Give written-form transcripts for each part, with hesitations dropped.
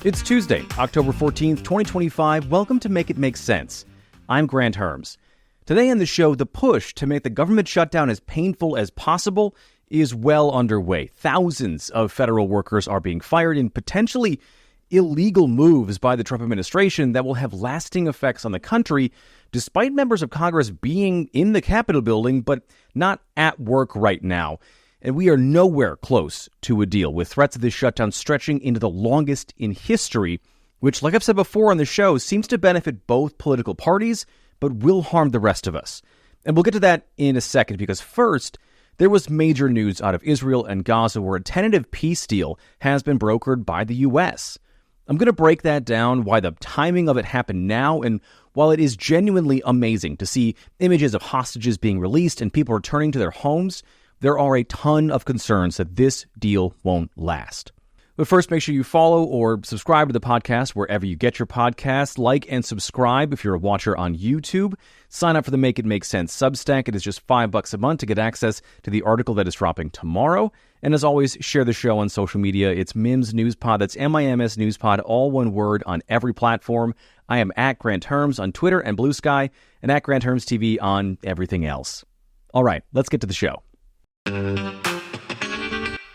It's Tuesday, October 14th, 2025. Welcome to Make It Make Sense. I'm Granthermes. Today on the show, the push to make the government shutdown as painful as possible is well underway. Thousands of federal workers are being fired in potentially illegal moves by the Trump administration that will have lasting effects on the country, despite members of Congress being in the Capitol building but not at work right now. And we are nowhere close to a deal, with threats of this shutdown stretching into the longest in history, which, like I've said before on the show, seems to benefit both political parties, but will harm the rest of us. And we'll get to that in a second, because first, there was major news out of Israel and Gaza where a tentative peace deal has been brokered by the U.S. I'm going to break that down, why the timing of it happened now, and while it is genuinely amazing to see images of hostages being released and people returning to their homes, there are a ton of concerns that this deal won't last. But first, make sure you follow or subscribe to the podcast wherever you get your podcasts. Like and subscribe if you're a watcher on YouTube. Sign up for the Make It Make Sense Substack. It is just $5 a month to get access to the article that is dropping tomorrow. And as always, share the show on social media. It's Mims Newspod. That's MIMS Newspod, all one word, on every platform. I am at Granthermes on Twitter and Bluesky, and at Granthermes TV on everything else. All right, let's get to the show.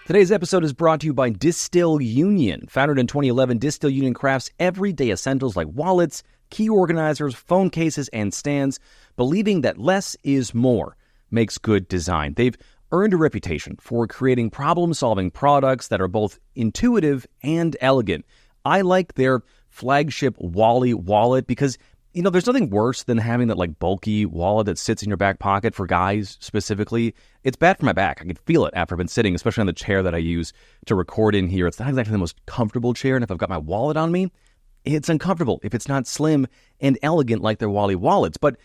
Today's episode is brought to you by Distill Union. Founded in 2011, Distill Union crafts everyday essentials like wallets, key organizers, phone cases, and stands, believing that less is more makes good design. They've earned a reputation for creating problem-solving products that are both intuitive and elegant. I like their flagship Wally wallet because, you know, there's nothing worse than having that like bulky wallet that sits in your back pocket for guys specifically. It's bad for my back. I can feel it after I've been sitting, especially on the chair that I use to record in here. It's not exactly the most comfortable chair, and if I've got my wallet on me, it's uncomfortable if it's not slim and elegant like their Wally wallets. But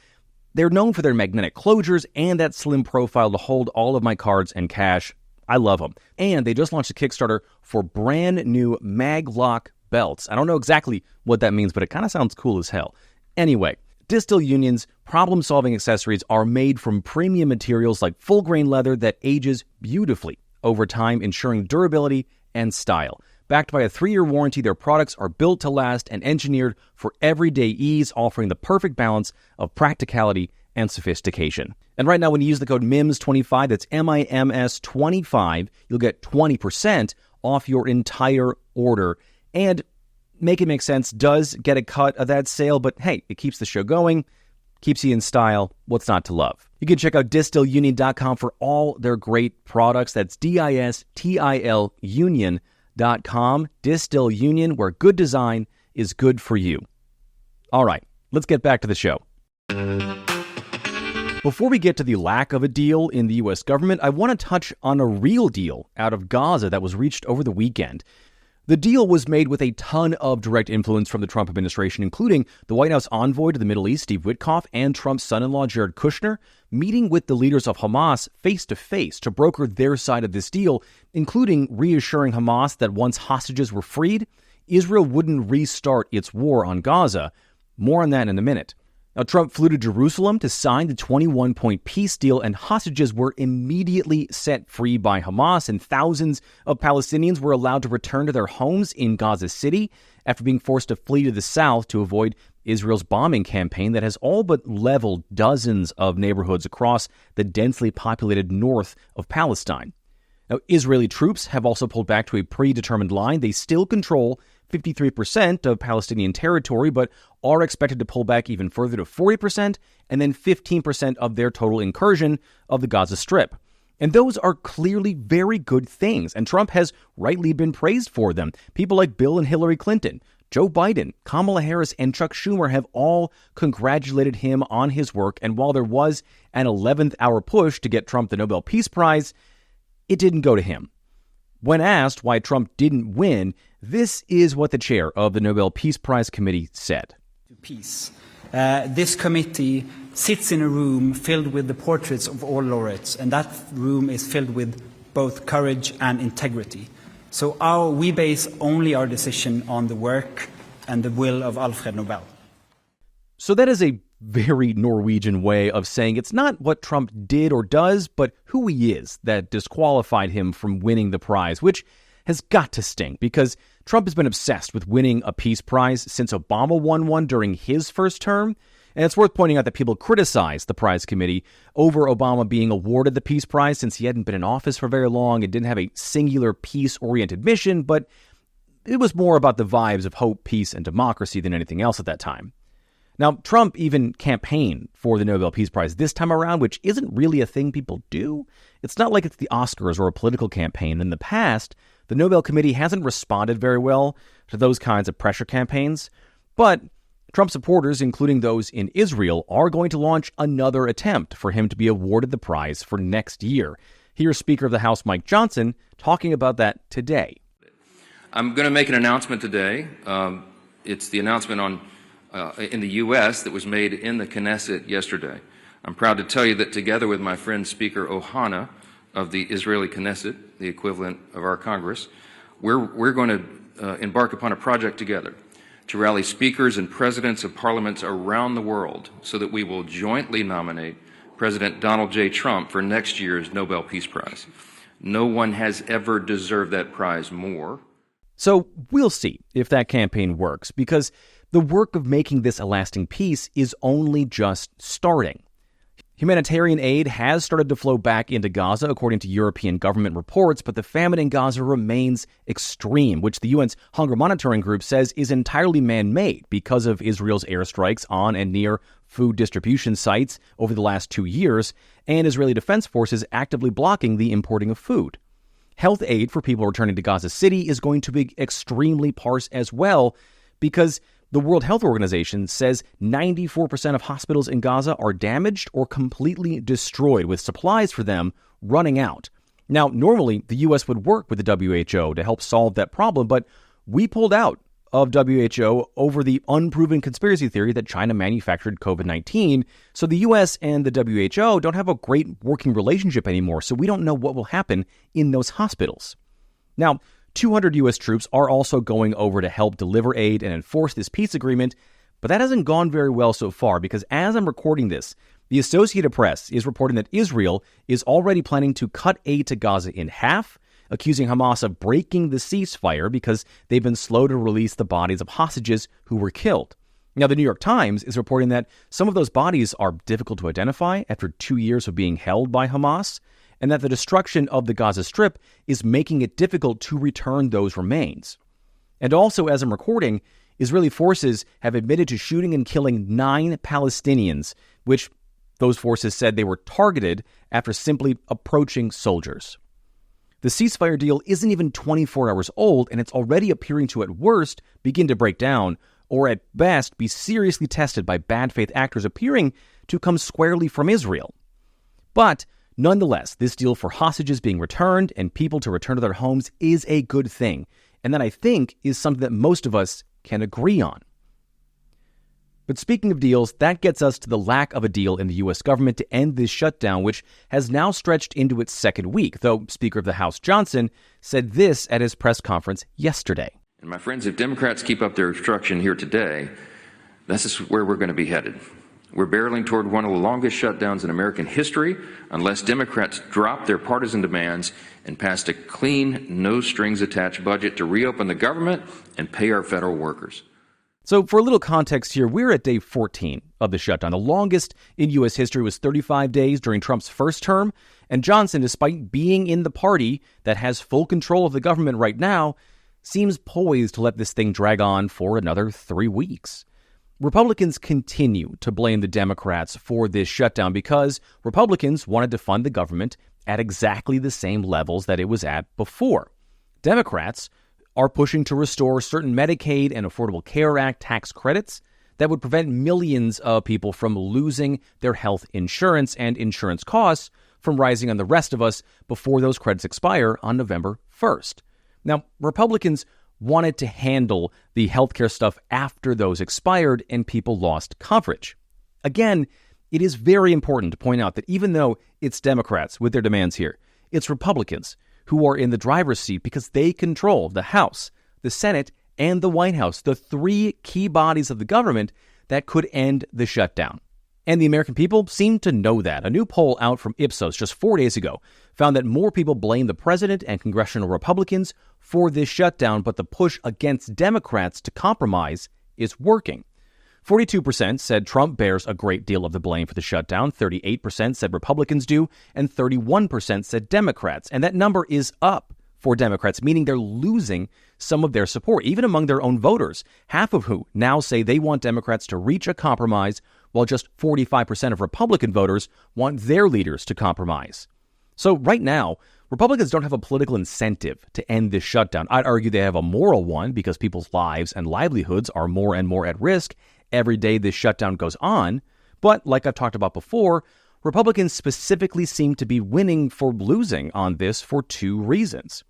they're known for their magnetic closures and that slim profile to hold all of my cards and cash. I love them. And they just launched a Kickstarter for brand new mag-lock belts. I don't know exactly what that means, but it kind of sounds cool as hell. Anyway, Distill Union's problem-solving accessories are made from premium materials like full-grain leather that ages beautifully over time, ensuring durability and style. Backed by a 3-year warranty, their products are built to last and engineered for everyday ease, offering the perfect balance of practicality and sophistication. And right now, when you use the code MIMS25, that's MIMS25, you'll get 20% off your entire order. And Make It Make Sense does get a cut of that sale, but hey, it keeps the show going, keeps you in style. What's not to love? You can check out DistillUnion.com for all their great products. That's DISTIL Union.com. Distill Union, where good design is good for you. All right, let's get back to the show. Before we get to the lack of a deal in the U.S. government, I want to touch on a real deal out of Gaza that was reached over the weekend. The deal was made with a ton of direct influence from the Trump administration, including the White House envoy to the Middle East, Steve Witkoff, and Trump's son-in-law, Jared Kushner, meeting with the leaders of Hamas face-to-face to broker their side of this deal, including reassuring Hamas that once hostages were freed, Israel wouldn't restart its war on Gaza. More on that in a minute. Now, Trump flew to Jerusalem to sign the 21-point peace deal, and hostages were immediately set free by Hamas, and thousands of Palestinians were allowed to return to their homes in Gaza City after being forced to flee to the south to avoid Israel's bombing campaign that has all but leveled dozens of neighborhoods across the densely populated north of Palestine. Now, Israeli troops have also pulled back to a predetermined line. They still control 53% of Palestinian territory, but are expected to pull back even further to 40% and then 15% of their total incursion of the Gaza Strip. And those are clearly very good things, and Trump has rightly been praised for them. People like Bill and Hillary Clinton, Joe Biden, Kamala Harris, and Chuck Schumer have all congratulated him on his work, and while there was an 11th hour push to get Trump the Nobel Peace Prize, it didn't go to him. When asked why Trump didn't win, this is what the chair of the Nobel Peace Prize Committee said. Peace. This committee sits in a room filled with the portraits of all laureates, and that room is filled with both courage and integrity. So we base only our decision on the work and the will of Alfred Nobel. So that is a very Norwegian way of saying it's not what Trump did or does, but who he is that disqualified him from winning the prize, which has got to sting because Trump has been obsessed with winning a peace prize since Obama won one during his first term. And it's worth pointing out that people criticized the prize committee over Obama being awarded the peace prize since he hadn't been in office for very long and didn't have a singular peace-oriented mission, but it was more about the vibes of hope, peace, and democracy than anything else at that time. Now, Trump even campaigned for the Nobel Peace Prize this time around, which isn't really a thing people do. It's not like it's the Oscars or a political campaign. In the past, the Nobel Committee hasn't responded very well to those kinds of pressure campaigns. But Trump supporters, including those in Israel, are going to launch another attempt for him to be awarded the prize for next year. Here's Speaker of the House Mike Johnson talking about that today. I'm going to make an announcement today. It's the announcement in the U.S. that was made in the Knesset yesterday. I'm proud to tell you that together with my friend Speaker Ohana of the Israeli Knesset, the equivalent of our Congress, we're going to embark upon a project together to rally speakers and presidents of parliaments around the world so that we will jointly nominate President Donald J. Trump for next year's Nobel Peace Prize. No one has ever deserved that prize more. So we'll see if that campaign works, because the work of making this a lasting peace is only just starting. Humanitarian aid has started to flow back into Gaza, according to European government reports, but the famine in Gaza remains extreme, which the UN's Hunger Monitoring Group says is entirely man-made because of Israel's airstrikes on and near food distribution sites over the last 2 years, and Israeli defense forces actively blocking the importing of food. Health aid for people returning to Gaza City is going to be extremely sparse as well, because the World Health Organization says 94% of hospitals in Gaza are damaged or completely destroyed, with supplies for them running out. Now, normally, the U.S. would work with the WHO to help solve that problem, but we pulled out of WHO over the unproven conspiracy theory that China manufactured COVID-19. So the U.S. and the WHO don't have a great working relationship anymore, so we don't know what will happen in those hospitals. Now, 200 U.S. troops are also going over to help deliver aid and enforce this peace agreement, but that hasn't gone very well so far because as I'm recording this, the Associated Press is reporting that Israel is already planning to cut aid to Gaza in half, accusing Hamas of breaking the ceasefire because they've been slow to release the bodies of hostages who were killed. Now, the New York Times is reporting that some of those bodies are difficult to identify after 2 years of being held by Hamas, and that the destruction of the Gaza Strip is making it difficult to return those remains. And also, as I'm recording, Israeli forces have admitted to shooting and killing 9 Palestinians, which those forces said they were targeted after simply approaching soldiers. The ceasefire deal isn't even 24 hours old, and it's already appearing to, at worst, begin to break down, or at best, be seriously tested by bad faith actors appearing to come squarely from Israel. But nonetheless, this deal for hostages being returned and people to return to their homes is a good thing, and that I think is something that most of us can agree on. But speaking of deals, that gets us to the lack of a deal in the U.S. government to end this shutdown, which has now stretched into its second week, though Speaker of the House Johnson said this at his press conference yesterday. And my friends, if Democrats keep up their obstruction here today, this is where we're going to be headed. We're barreling toward one of the longest shutdowns in American history unless Democrats drop their partisan demands and pass a clean, no-strings-attached budget to reopen the government and pay our federal workers. So for a little context here, we're at day 14 of the shutdown. The longest in U.S. history was 35 days during Trump's first term. And Johnson, despite being in the party that has full control of the government right now, seems poised to let this thing drag on for another 3 weeks. Republicans continue to blame the Democrats for this shutdown because Republicans wanted to fund the government at exactly the same levels that it was at before. Democrats are pushing to restore certain Medicaid and Affordable Care Act tax credits that would prevent millions of people from losing their health insurance and insurance costs from rising on the rest of us before those credits expire on November 1st. Now, Republicans wanted to handle the healthcare stuff after those expired and people lost coverage. Again, it is very important to point out that even though it's Democrats with their demands here, it's Republicans who are in the driver's seat because they control the House, the Senate, and the White House, the 3 key bodies of the government that could end the shutdown. And the American people seem to know that. A new poll out from Ipsos just 4 days ago found that more people blame the president and congressional Republicans for this shutdown, but the push against Democrats to compromise is working. 42% said Trump bears a great deal of the blame for the shutdown, 38% said Republicans do, and 31% said Democrats. And that number is up for Democrats, meaning they're losing some of their support, even among their own voters, half of who now say they want Democrats to reach a compromise, while just 45% of Republican voters want their leaders to compromise. So right now, Republicans don't have a political incentive to end this shutdown. I'd argue they have a moral one because people's lives and livelihoods are more and more at risk every day this shutdown goes on. But like I've talked about before, Republicans specifically seem to be winning for losing on this for two reasons.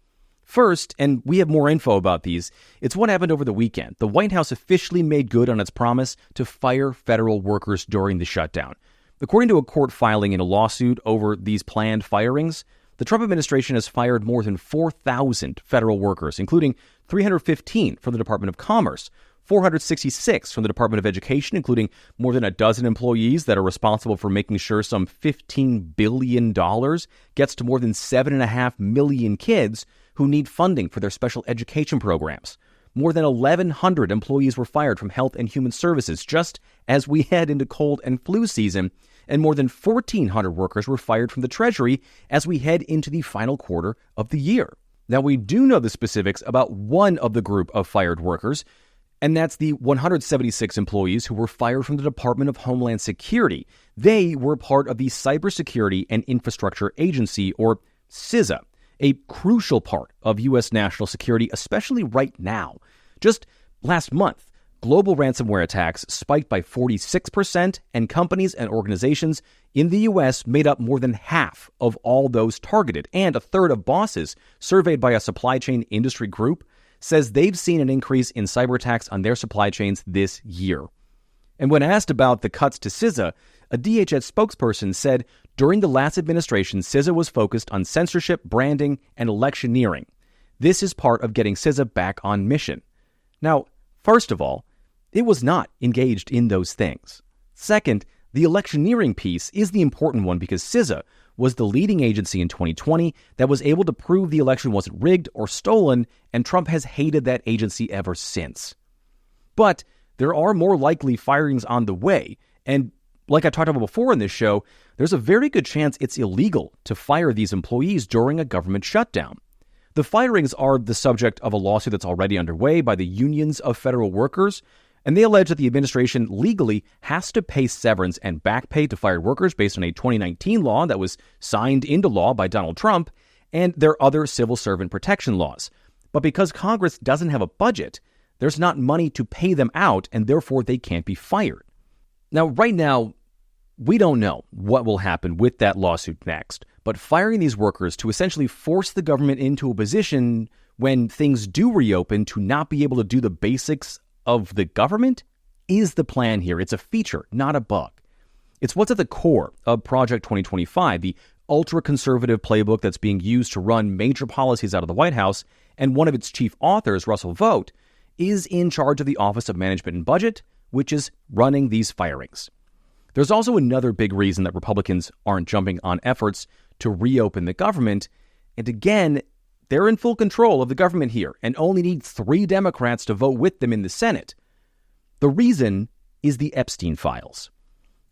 First, and we have more info about these, it's what happened over the weekend. The White House officially made good on its promise to fire federal workers during the shutdown. According to a court filing in a lawsuit over these planned firings, the Trump administration has fired more than 4,000 federal workers, including 315 from the Department of Commerce, 466 from the Department of Education, including more than a dozen employees that are responsible for making sure some $15 billion gets to more than 7.5 million kids who need funding for their special education programs. More than 1,100 employees were fired from Health and Human Services just as we head into cold and flu season, and more than 1,400 workers were fired from the Treasury as we head into the final quarter of the year. Now, we do know the specifics about one of the group of fired workers, and that's the 176 employees who were fired from the Department of Homeland Security. They were part of the Cybersecurity and Infrastructure Agency, or CISA, a crucial part of U.S. national security, especially right now. Just last month, global ransomware attacks spiked by 46%, and companies and organizations in the U.S. made up more than half of all those targeted. And a third of bosses surveyed by a supply chain industry group says they've seen an increase in cyber attacks on their supply chains this year. And when asked about the cuts to CISA, a DHS spokesperson said during the last administration, CISA was focused on censorship, branding, and electioneering. This is part of getting CISA back on mission. Now, first of all, it was not engaged in those things. Second, the electioneering piece is the important one because CISA was the leading agency in 2020 that was able to prove the election wasn't rigged or stolen, and Trump has hated that agency ever since. But there are more likely firings on the way, and like I talked about before in this show, there's a very good chance it's illegal to fire these employees during a government shutdown. The firings are the subject of a lawsuit that's already underway by the unions of federal workers, and they allege that the administration legally has to pay severance and back pay to fired workers based on a 2019 law that was signed into law by Donald Trump, and their other civil servant protection laws. But because Congress doesn't have a budget, there's not money to pay them out, and therefore they can't be fired. Now, right now, we don't know what will happen with that lawsuit next, but firing these workers to essentially force the government into a position when things do reopen to not be able to do the basics of the government is the plan here. It's a feature, not a bug. It's what's at the core of Project 2025, the ultra-conservative playbook that's being used to run major policies out of the White House, and one of its chief authors, Russell Vought, is in charge of the Office of Management and Budget, which is running these firings. There's also another big reason that Republicans aren't jumping on efforts to reopen the government, and again, they're in full control of the government here and only need 3 Democrats to vote with them in the Senate. The reason is the Epstein files.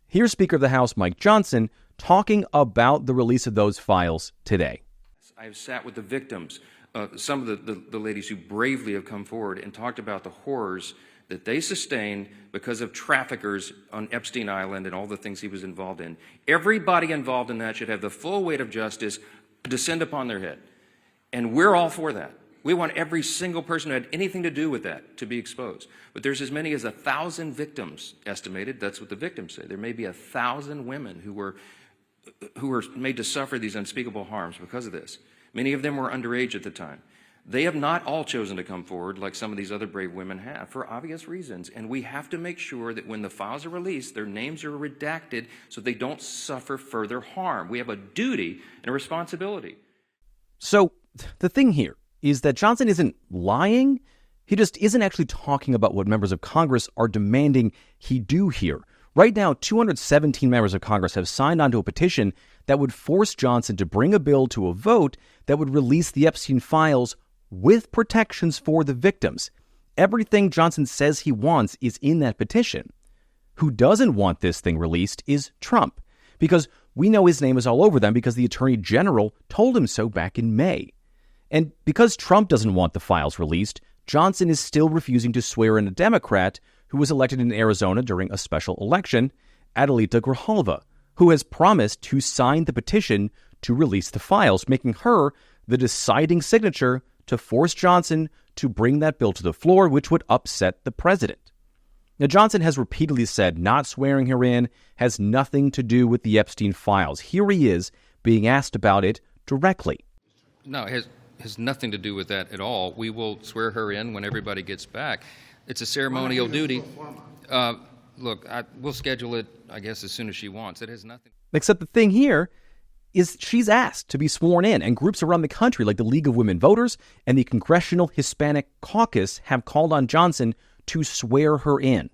Here's Speaker of the House Mike Johnson talking about the release of those files today. I've sat with the victims, some of the ladies who bravely have come forward and talked about the horrors that they sustained because of traffickers on Epstein Island and all the things he was involved in. Everybody involved in that should have the full weight of justice descend upon their head. And we're all for that. We want every single person who had anything to do with that to be exposed. But there's as many as 1,000 victims estimated. That's what the victims say. There may be 1,000 women who were made to suffer these unspeakable harms because of this. Many of them were underage at the time. They have not all chosen to come forward like some of these other brave women have for obvious reasons. And we have to make sure that when the files are released, their names are redacted so they don't suffer further harm. We have a duty and a responsibility. So the thing here is that Johnson isn't lying. He just isn't actually talking about what members of Congress are demanding he do here. Right now, 217 members of Congress have signed onto a petition that would force Johnson to bring a bill to a vote that would release the Epstein files with protections for the victims. Everything Johnson says he wants is in that petition. Who doesn't want this thing released is Trump, because we know his name is all over them because the Attorney General told him so back in May. And because Trump doesn't want the files released, Johnson is still refusing to swear in a Democrat who was elected in Arizona during a special election, Adelita Grijalva, who has promised to sign the petition to release the files, making her the deciding signature to force Johnson to bring that bill to the floor, which would upset the president. Now, Johnson has repeatedly said not swearing her in has nothing to do with the Epstein files. Here he is being asked about it directly. No, it has nothing to do with that at all. We will swear her in when everybody gets back. It's a ceremonial duty. Look, we'll schedule it, I guess, as soon as she wants. It has nothing. Except the thing here is she's asked to be sworn in, and groups around the country like the League of Women Voters and the Congressional Hispanic Caucus have called on Johnson to swear her in.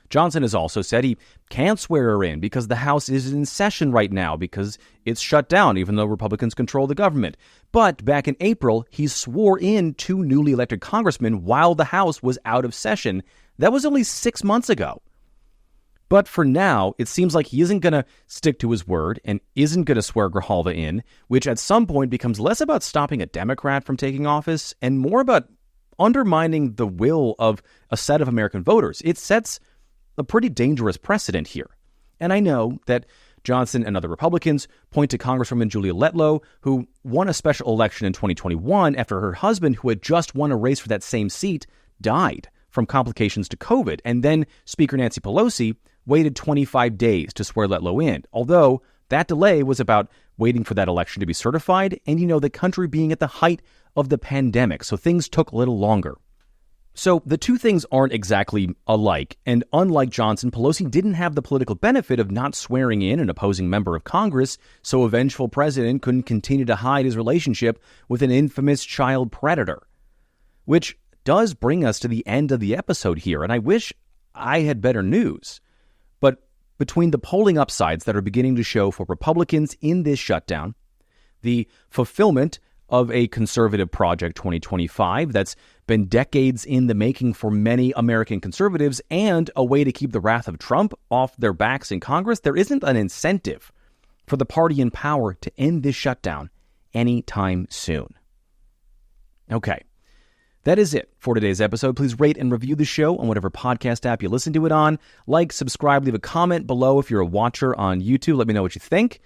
Johnson has also said he can't swear her in because the House is in session right now because it's shut down, even though Republicans control the government. But back in April, he swore in 2 newly elected congressmen while the House was out of session. That was only 6 months ago. But for now, it seems like he isn't going to stick to his word and isn't going to swear Grijalva in, which at some point becomes less about stopping a Democrat from taking office and more about undermining the will of a set of American voters. It sets a pretty dangerous precedent here. And I know that Johnson and other Republicans point to Congresswoman Julia Letlow, who won a special election in 2021 after her husband, who had just won a race for that same seat, died from complications to COVID. And then Speaker Nancy Pelosi waited 25 days to swear Letlow in, although that delay was about waiting for that election to be certified and, the country being at the height of the pandemic, so things took a little longer. So the two things aren't exactly alike, and unlike Johnson, Pelosi didn't have the political benefit of not swearing in an opposing member of Congress, so a vengeful president couldn't continue to hide his relationship with an infamous child predator. Which does bring us to the end of the episode here, and I wish I had better news. But between the polling upsides that are beginning to show for Republicans in this shutdown, the fulfillment of a conservative Project 2025 that's been decades in the making for many American conservatives, and a way to keep the wrath of Trump off their backs in Congress, there isn't an incentive for the party in power to end this shutdown anytime soon. Okay, that is it for today's episode. Please rate and review the show on whatever podcast app you listen to it on. Like, subscribe, leave a comment below if you're a watcher on YouTube. Let me know what you think.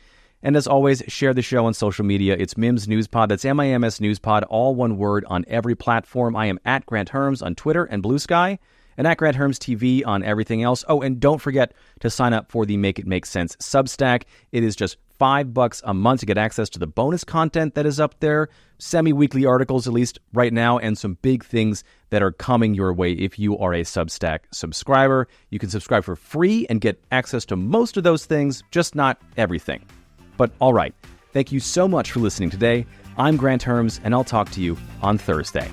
And as always, share the show on social media. It's Mims Newspod. That's MIMS Newspod, all one word on every platform. I am at Granthermes on Twitter and Bluesky, and at Granthermes TV on everything else. Oh, and don't forget to sign up for the Make It Make Sense Substack. It is just $5 a month to get access to the bonus content that is up there, semi-weekly articles, at least right now, and some big things that are coming your way if you are a Substack subscriber. You can subscribe for free and get access to most of those things, just not everything. But all right, thank you so much for listening today. I'm Granthermes, and I'll talk to you on Thursday.